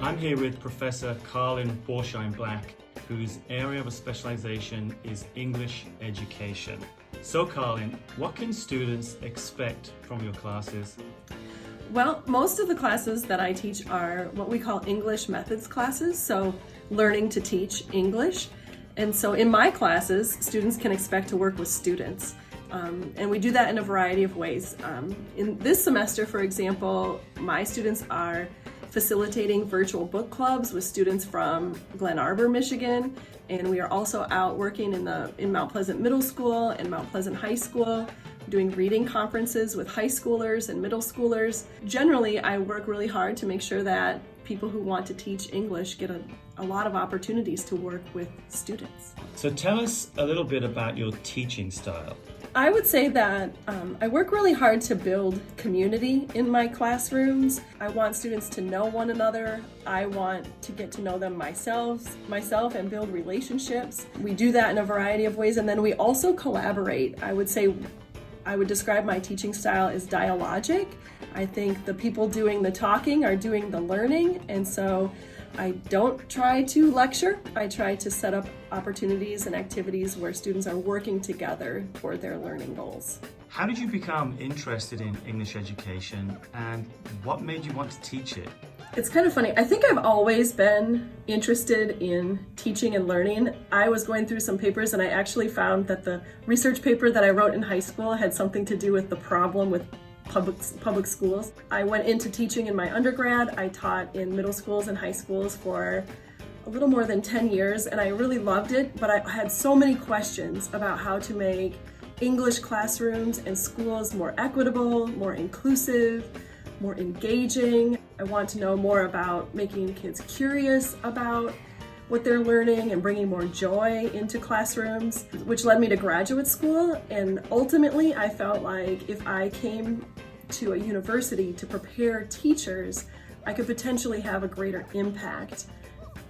I'm here with Professor Carlin Borsheim-Black, whose area of specialization is English education. So Carlin, what can students expect from your classes? Well, most of the classes that I teach are what we call English methods classes, so learning to teach English. And so in my classes, students can expect to work with students. And we do that in a variety of ways. In this semester, for example, my students are facilitating virtual book clubs with students from Glen Arbor, Michigan, and we are also out working in Mount Pleasant Middle School and Mount Pleasant High School, doing reading conferences with high schoolers and middle schoolers. Generally, I work really hard to make sure that people who want to teach English get a lot of opportunities to work with students. So tell us a little bit about your teaching style. I would say that I work really hard to build community in my classrooms. I want students to know one another. I want to get to know them myself and build relationships. We do that in a variety of ways, and then we also collaborate. I would describe my teaching style as dialogic. I think the people doing the talking are doing the learning, and so I don't try to lecture. I try to set up opportunities and activities where students are working together toward their learning goals. How did you become interested in English education, and what made you want to teach it? It's kind of funny. I think I've always been interested in teaching and learning. I was going through some papers and I actually found that the research paper that I wrote in high school had something to do with the problem with public schools. I went into teaching in my undergrad. I taught in middle schools and high schools for a little more than 10 years, and I really loved it, but I had so many questions about how to make English classrooms and schools more equitable, more inclusive, more engaging. I want to know more about making kids curious about what they're learning and bringing more joy into classrooms, which led me to graduate school. And ultimately, I felt like if I came to a university to prepare teachers, I could potentially have a greater impact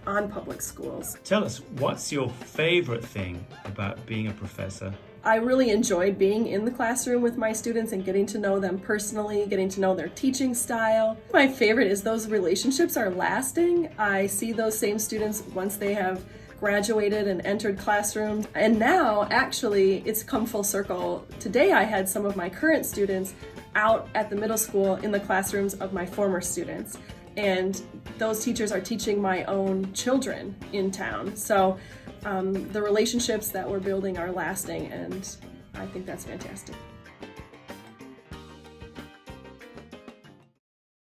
on public schools. Tell us, what's your favorite thing about being a professor? I really enjoyed being in the classroom with my students and getting to know them personally, getting to know their teaching style. My favorite is those relationships are lasting. I see those same students once they have graduated and entered classrooms. And now, actually, it's come full circle. Today, I had some of my current students out at the middle school in the classrooms of my former students. And those teachers are teaching my own children in town. So the relationships that we're building are lasting, and I think that's fantastic.